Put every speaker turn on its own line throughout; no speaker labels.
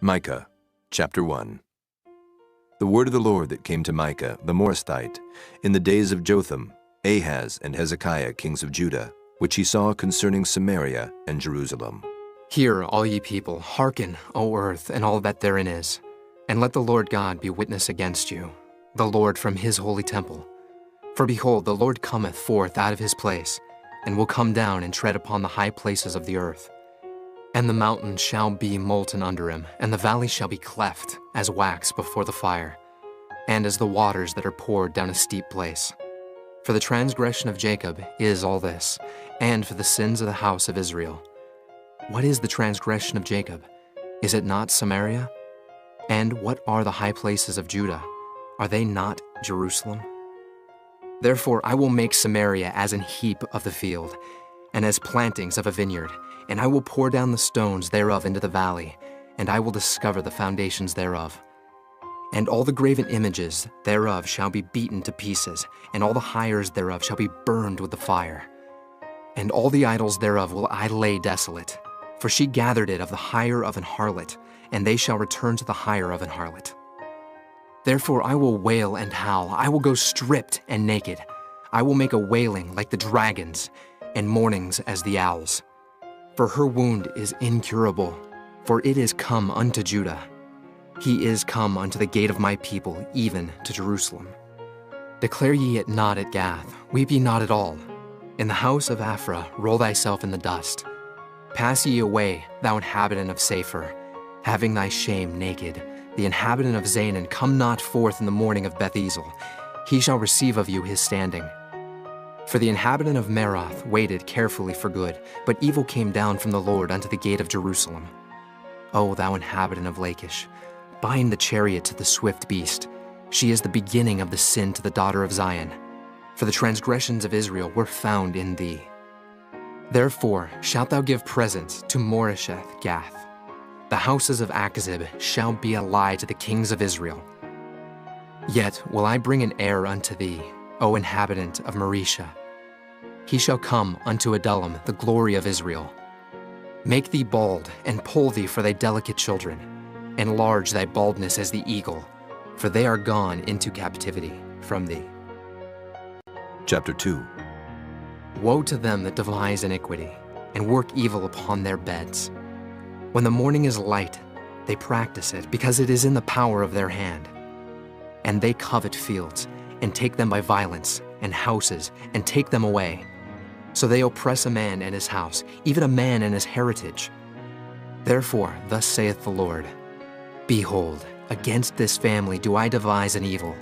Micah, chapter 1. The word of the Lord that came to Micah, the Morasthite, in the days of Jotham, Ahaz, and Hezekiah, kings of Judah, which he saw concerning Samaria and Jerusalem.
Hear, all ye people, hearken, O earth, and all that therein is, and let the Lord God be witness against you, the Lord from his holy temple. For behold, the Lord cometh forth out of his place, and will come down and tread upon the high places of the earth. And the mountains shall be molten under him, and the valleys shall be cleft as wax before the fire, and as the waters that are poured down a steep place. For the transgression of Jacob is all this, and for the sins of the house of Israel. What is the transgression of Jacob? Is it not Samaria? And what are the high places of Judah? Are they not Jerusalem? Therefore I will make Samaria as an heap of the field, and as plantings of a vineyard, and I will pour down the stones thereof into the valley, and I will discover the foundations thereof. And all the graven images thereof shall be beaten to pieces, and all the hires thereof shall be burned with the fire. And all the idols thereof will I lay desolate, for she gathered it of the hire of an harlot, and they shall return to the hire of an harlot. Therefore I will wail and howl, I will go stripped and naked. I will make a wailing like the dragons, and mournings as the owls. For her wound is incurable, for it is come unto Judah. He is come unto the gate of my people, even to Jerusalem. Declare ye it not at Gath, weep ye not at all. In the house of Aphrah roll thyself in the dust. Pass ye away, thou inhabitant of Saphir, having thy shame naked. The inhabitant of Zanan, come not forth in the morning of Beth-ezel. He shall receive of you his standing. For the inhabitant of Meroth waited carefully for good, but evil came down from the Lord unto the gate of Jerusalem. O thou inhabitant of Lachish, bind the chariot to the swift beast. She is the beginning of the sin to the daughter of Zion. For the transgressions of Israel were found in thee. Therefore shalt thou give presents to Moresheth Gath. The houses of Achzib shall be a lie to the kings of Israel. Yet will I bring an heir unto thee, O inhabitant of Maresha. He shall come unto Adullam, the glory of Israel. Make thee bald, and poll thee for thy delicate children. Enlarge thy baldness as the eagle, for they are gone into captivity from thee.
Chapter 2.
Woe to them that devise iniquity, and work evil upon their beds. When the morning is light, they practice it, because it is in the power of their hand. And they covet fields, and take them by violence, and houses, and take them away. So they oppress a man and his house, even a man and his heritage. Therefore, thus saith the Lord, Behold, against this family do I devise an evil,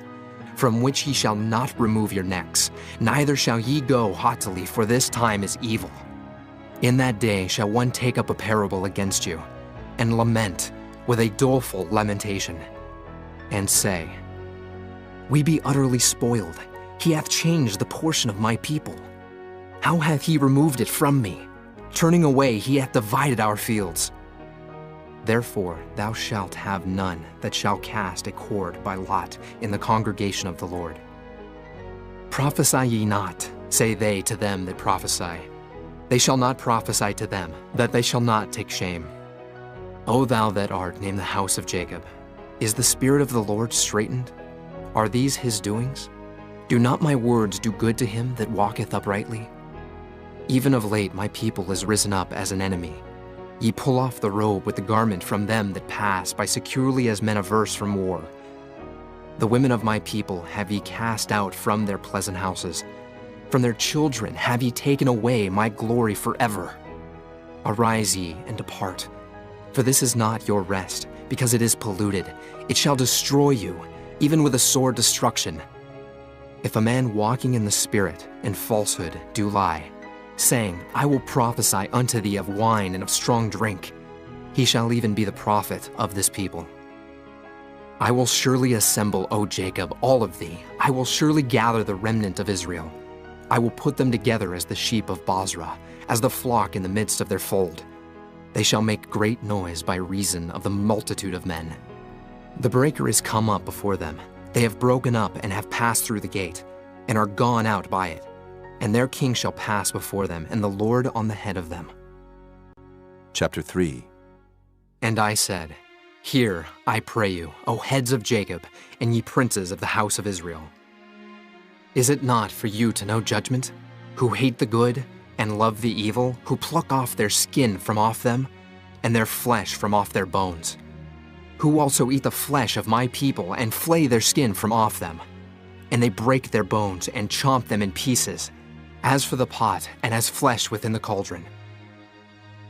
from which ye shall not remove your necks, neither shall ye go haughtily, for this time is evil. In that day shall one take up a parable against you, and lament with a doleful lamentation, and say, We be utterly spoiled. He hath changed the portion of my people. How hath he removed it from me? Turning away, he hath divided our fields. Therefore thou shalt have none that shall cast a cord by lot in the congregation of the Lord. Prophesy ye not, say they to them that prophesy. They shall not prophesy to them, that they shall not take shame. O thou that art named the house of Jacob, is the spirit of the Lord straitened? Are these his doings? Do not my words do good to him that walketh uprightly? Even of late my people is risen up as an enemy. Ye pull off the robe with the garment from them that pass by securely as men averse from war. The women of my people have ye cast out from their pleasant houses. From their children have ye taken away my glory forever. Arise ye and depart, for this is not your rest, because it is polluted. It shall destroy you, even with a sword destruction. If a man walking in the Spirit and falsehood do lie, saying, I will prophesy unto thee of wine and of strong drink, he shall even be the prophet of this people. I will surely assemble, O Jacob, all of thee. I will surely gather the remnant of Israel. I will put them together as the sheep of Bozrah, as the flock in the midst of their fold. They shall make great noise by reason of the multitude of men. The breaker is come up before them. They have broken up and have passed through the gate, and are gone out by it. And their king shall pass before them, and the Lord on the head of them.
Chapter 3.
And I said, Hear, I pray you, O heads of Jacob, and ye princes of the house of Israel. Is it not for you to know judgment, who hate the good and love the evil, who pluck off their skin from off them, and their flesh from off their bones, who also eat the flesh of my people and flay their skin from off them, and they break their bones and chomp them in pieces, as for the pot and as flesh within the cauldron?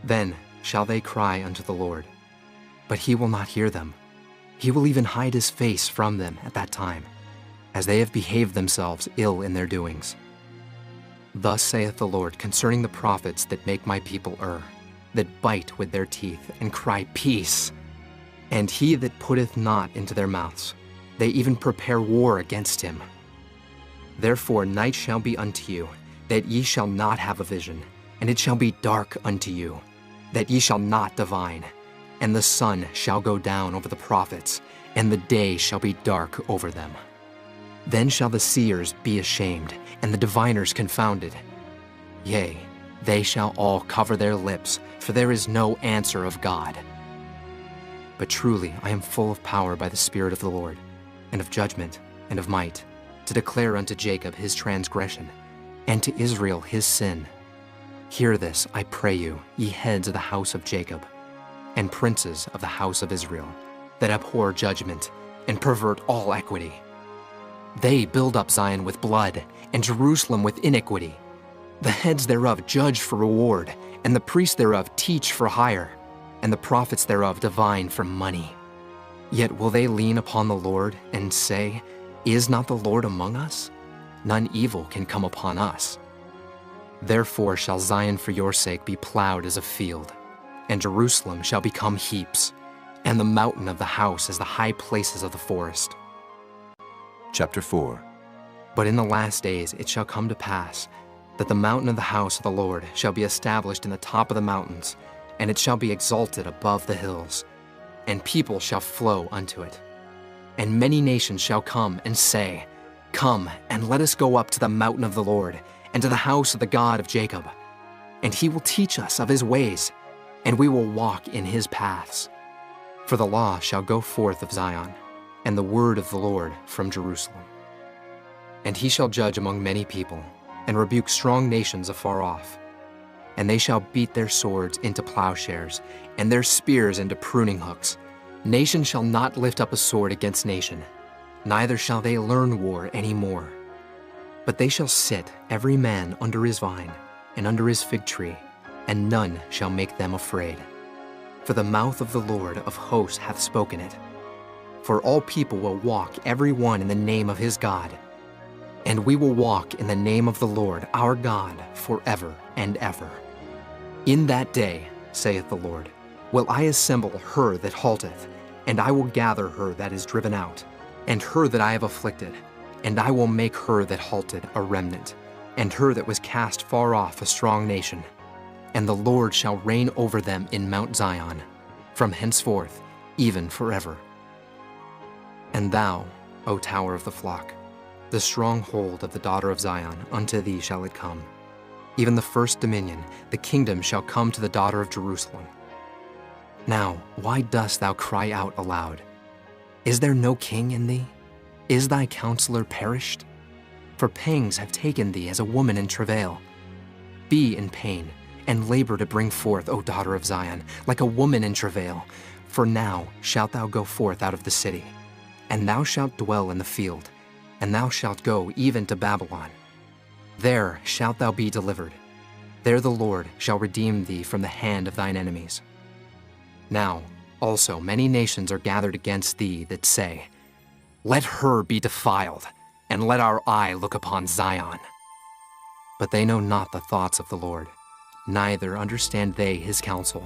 Then shall they cry unto the Lord, but he will not hear them. He will even hide his face from them at that time, as they have behaved themselves ill in their doings. Thus saith the Lord concerning the prophets that make my people err, that bite with their teeth and cry, Peace! And he that putteth not into their mouths, they even prepare war against him. Therefore night shall be unto you, that ye shall not have a vision, and it shall be dark unto you, that ye shall not divine. And the sun shall go down over the prophets, and the day shall be dark over them. Then shall the seers be ashamed, and the diviners confounded. Yea, they shall all cover their lips, for there is no answer of God. But truly I am full of power by the Spirit of the Lord, and of judgment, and of might, to declare unto Jacob his transgression, and to Israel his sin. Hear this, I pray you, ye heads of the house of Jacob, and princes of the house of Israel, that abhor judgment, and pervert all equity. They build up Zion with blood, and Jerusalem with iniquity. The heads thereof judge for reward, and the priests thereof teach for hire, and the prophets thereof divine for money. Yet will they lean upon the Lord, and say, Is not the Lord among us? None evil can come upon us. Therefore shall Zion for your sake be plowed as a field, and Jerusalem shall become heaps, and the mountain of the house as the high places of the forest.
Chapter 4.
But in the last days it shall come to pass, that the mountain of the house of the Lord shall be established in the top of the mountains, and it shall be exalted above the hills, and people shall flow unto it. And many nations shall come and say, Come, and let us go up to the mountain of the Lord, and to the house of the God of Jacob. And he will teach us of his ways, and we will walk in his paths. For the law shall go forth of Zion, and the word of the Lord from Jerusalem. And he shall judge among many people, and rebuke strong nations afar off. And they shall beat their swords into plowshares, and their spears into pruning hooks. Nation shall not lift up a sword against nation, neither shall they learn war any more. But they shall sit every man under his vine, and under his fig tree, and none shall make them afraid. For the mouth of the Lord of hosts hath spoken it. For all people will walk every one in the name of his God. And we will walk in the name of the Lord our God forever and ever. In that day, saith the Lord, will I assemble her that halteth, and I will gather her that is driven out, and her that I have afflicted, and I will make her that halted a remnant, and her that was cast far off a strong nation. And the Lord shall reign over them in Mount Zion, from henceforth, even forever. And thou, O tower of the flock, the stronghold of the daughter of Zion, unto thee shall it come. Even the first dominion, the kingdom shall come to the daughter of Jerusalem. Now, why dost thou cry out aloud? Is there no king in thee? Is thy counselor perished? For pangs have taken thee as a woman in travail. Be in pain, and labor to bring forth, O daughter of Zion, like a woman in travail. For now shalt thou go forth out of the city, and thou shalt dwell in the field, and thou shalt go even to Babylon. There shalt thou be delivered. There the Lord shall redeem thee from the hand of thine enemies. Now also many nations are gathered against thee that say, Let her be defiled, and let our eye look upon Zion. But they know not the thoughts of the Lord, neither understand they his counsel,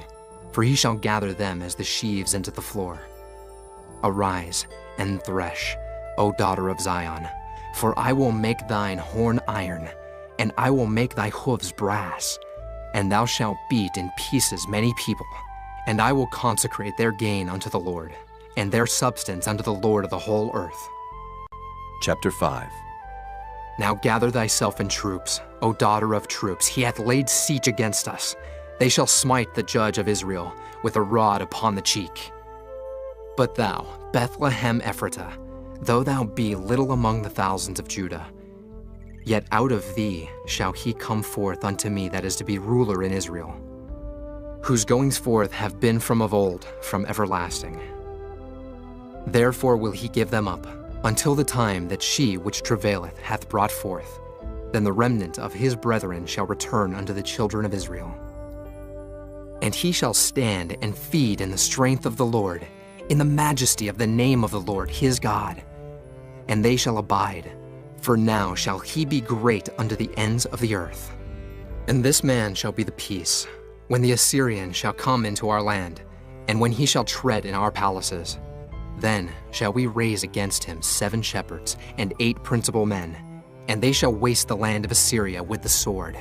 for he shall gather them as the sheaves into the floor. Arise and thresh, O daughter of Zion, for I will make thine horn iron, and I will make thy hoofs brass, and thou shalt beat in pieces many people, and I will consecrate their gain unto the Lord, and their substance unto the Lord of the whole earth.
Chapter 5.
Now gather thyself in troops, O daughter of troops. He hath laid siege against us. They shall smite the judge of Israel with a rod upon the cheek. But thou, Bethlehem Ephratah, though thou be little among the thousands of Judah, yet out of thee shall he come forth unto me that is to be ruler in Israel, whose goings forth have been from of old, from everlasting. Therefore will he give them up, until the time that she which travaileth hath brought forth. Then the remnant of his brethren shall return unto the children of Israel. And he shall stand and feed in the strength of the Lord, in the majesty of the name of the Lord his God. And they shall abide, for now shall he be great unto the ends of the earth. And this man shall be the peace, when the Assyrian shall come into our land, and when he shall tread in our palaces. Then shall we raise against him 7 shepherds and 8 principal men, and they shall waste the land of Assyria with the sword,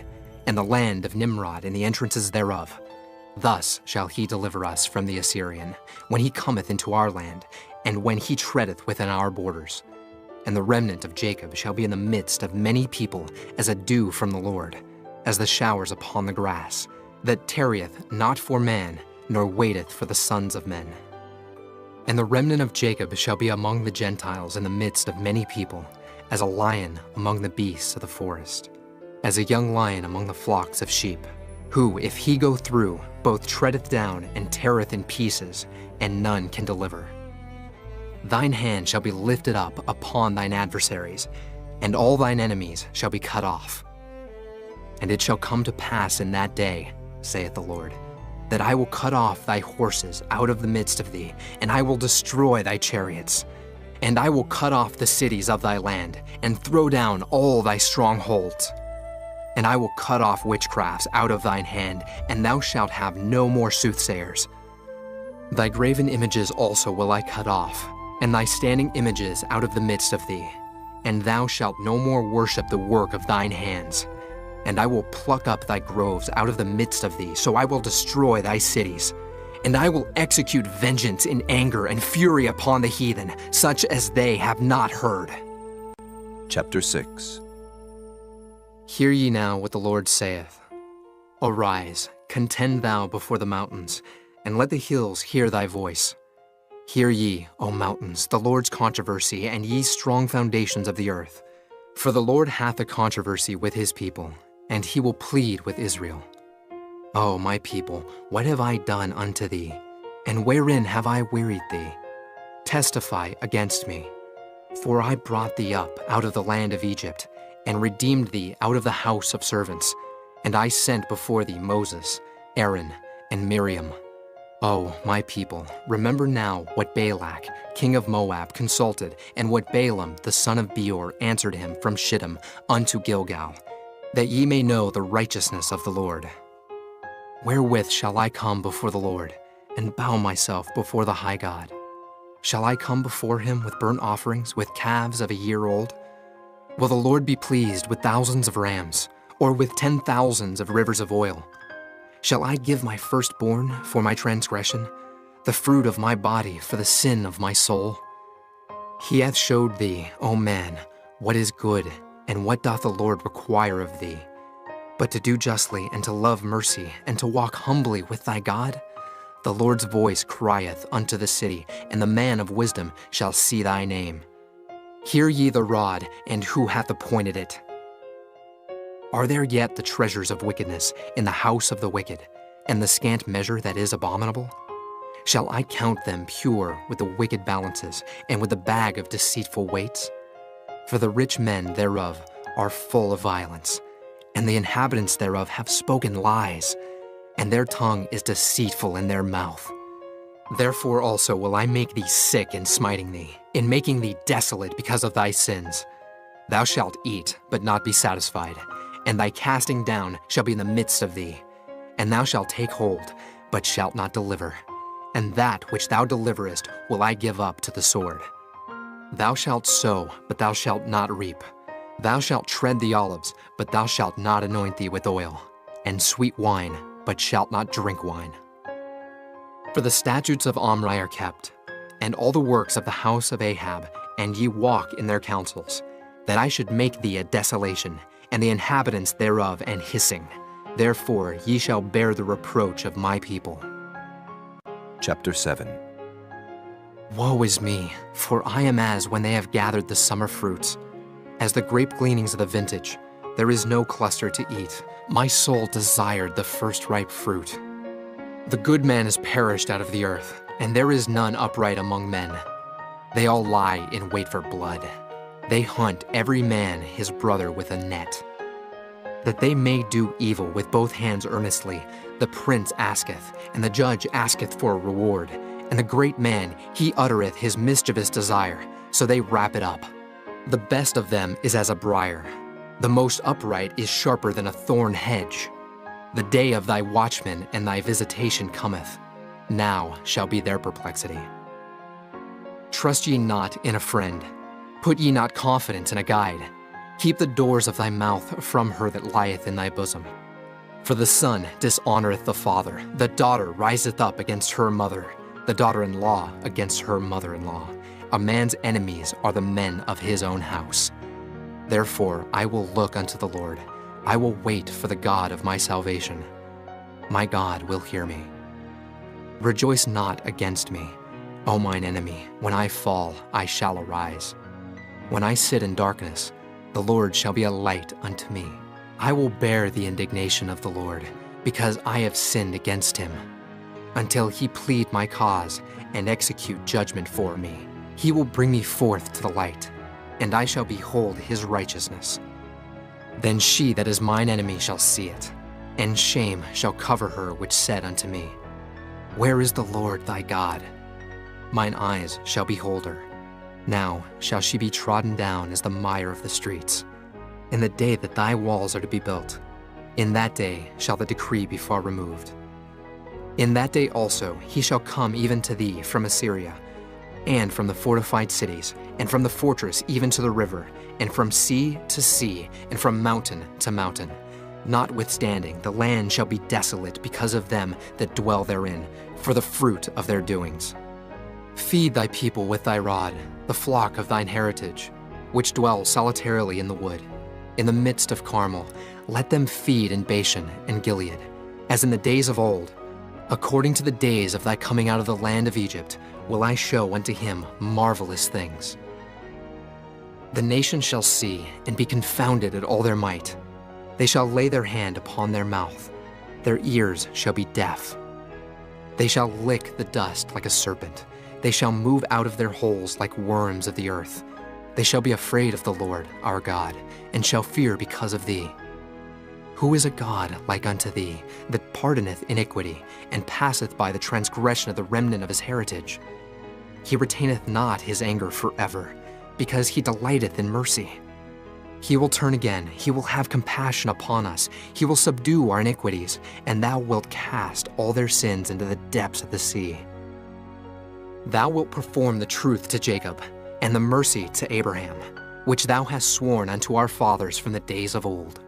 and the land of Nimrod and the entrances thereof. Thus shall he deliver us from the Assyrian, when he cometh into our land, and when he treadeth within our borders. And the remnant of Jacob shall be in the midst of many people, as a dew from the Lord, as the showers upon the grass, that tarrieth not for man, nor waiteth for the sons of men. And the remnant of Jacob shall be among the Gentiles in the midst of many people, as a lion among the beasts of the forest, as a young lion among the flocks of sheep, who, if he go through, both treadeth down and teareth in pieces, and none can deliver. Thine hand shall be lifted up upon thine adversaries, and all thine enemies shall be cut off. And it shall come to pass in that day, saith the Lord, that I will cut off thy horses out of the midst of thee, and I will destroy thy chariots. And I will cut off the cities of thy land, and throw down all thy strongholds. And I will cut off witchcrafts out of thine hand, and thou shalt have no more soothsayers. Thy graven images also will I cut off, and thy standing images out of the midst of thee. And thou shalt no more worship the work of thine hands. And I will pluck up thy groves out of the midst of thee, so I will destroy thy cities. And I will execute vengeance in anger and fury upon the heathen, such as they have not heard.
Chapter 6.
Hear ye now what the Lord saith. Arise, contend thou before the mountains, and let the hills hear thy voice. Hear ye, O mountains, the Lord's controversy, and ye strong foundations of the earth. For the Lord hath a controversy with his people, and he will plead with Israel. O my people, what have I done unto thee? And wherein have I wearied thee? Testify against me. For I brought thee up out of the land of Egypt, and redeemed thee out of the house of servants. And I sent before thee Moses, Aaron, and Miriam. O my people, remember now what Balak, king of Moab, consulted, and what Balaam, the son of Beor, answered him from Shittim unto Gilgal, that ye may know the righteousness of the Lord. Wherewith shall I come before the Lord, and bow myself before the high God? Shall I come before him with burnt offerings, with calves of a year old? Will the Lord be pleased with thousands of rams, or with 10,000s of rivers of oil? Shall I give my firstborn for my transgression, the fruit of my body for the sin of my soul? He hath showed thee, O man, what is good, and what doth the Lord require of thee, but to do justly, and to love mercy, and to walk humbly with thy God? The Lord's voice crieth unto the city, and the man of wisdom shall see thy name. Hear ye the rod, and who hath appointed it? Are there yet the treasures of wickedness in the house of the wicked, and the scant measure that is abominable? Shall I count them pure with the wicked balances, and with the bag of deceitful weights? For the rich men thereof are full of violence, and the inhabitants thereof have spoken lies, and their tongue is deceitful in their mouth. Therefore also will I make thee sick in smiting thee, in making thee desolate because of thy sins. Thou shalt eat, but not be satisfied, and thy casting down shall be in the midst of thee. And thou shalt take hold, but shalt not deliver. And that which thou deliverest will I give up to the sword. Thou shalt sow, but thou shalt not reap. Thou shalt tread the olives, but thou shalt not anoint thee with oil, and sweet wine, but shalt not drink wine. For the statutes of Omri are kept, and all the works of the house of Ahab, and ye walk in their counsels, that I should make thee a desolation, and the inhabitants thereof an hissing. Therefore ye shall bear the reproach of my people.
Chapter 7.
Woe is me, for I am as when they have gathered the summer fruits. As the grape gleanings of the vintage, there is no cluster to eat. My soul desired the first ripe fruit. The good man is perished out of the earth, and there is none upright among men. They all lie in wait for blood. They hunt every man his brother with a net. That they may do evil with both hands earnestly, the prince asketh, and the judge asketh for a reward. And the great man, he uttereth his mischievous desire, so they wrap it up. The best of them is as a briar. The most upright is sharper than a thorn hedge. The day of thy watchman and thy visitation cometh. Now shall be their perplexity. Trust ye not in a friend. Put ye not confidence in a guide. Keep the doors of thy mouth from her that lieth in thy bosom. For the son dishonoreth the father, the daughter riseth up against her mother, the daughter-in-law against her mother-in-law. A man's enemies are the men of his own house. Therefore I will look unto the Lord. I will wait for the God of my salvation. My God will hear me. Rejoice not against me, O mine enemy. When I fall, I shall arise. When I sit in darkness, the Lord shall be a light unto me. I will bear the indignation of the Lord, because I have sinned against him. Until he plead my cause and execute judgment for me, he will bring me forth to the light, and I shall behold his righteousness. Then she that is mine enemy shall see it, and shame shall cover her which said unto me, Where is the Lord thy God? Mine eyes shall behold her. Now shall she be trodden down as the mire of the streets. In the day that thy walls are to be built, in that day shall the decree be far removed. In that day also he shall come even to thee from Assyria, and from the fortified cities, and from the fortress even to the river, and from sea to sea, and from mountain to mountain. Notwithstanding, the land shall be desolate because of them that dwell therein, for the fruit of their doings. Feed thy people with thy rod, the flock of thine heritage, which dwell solitarily in the wood. In the midst of Carmel, let them feed in Bashan and Gilead, as in the days of old. According to the days of thy coming out of the land of Egypt, will I show unto him marvelous things. The nations shall see and be confounded at all their might. They shall lay their hand upon their mouth. Their ears shall be deaf. They shall lick the dust like a serpent. They shall move out of their holes like worms of the earth. They shall be afraid of the Lord our God, and shall fear because of thee. Who is a God like unto thee, that pardoneth iniquity, and passeth by the transgression of the remnant of his heritage? He retaineth not his anger forever, because he delighteth in mercy. He will turn again, he will have compassion upon us, he will subdue our iniquities, and thou wilt cast all their sins into the depths of the sea. Thou wilt perform the truth to Jacob, and the mercy to Abraham, which thou hast sworn unto our fathers from the days of old.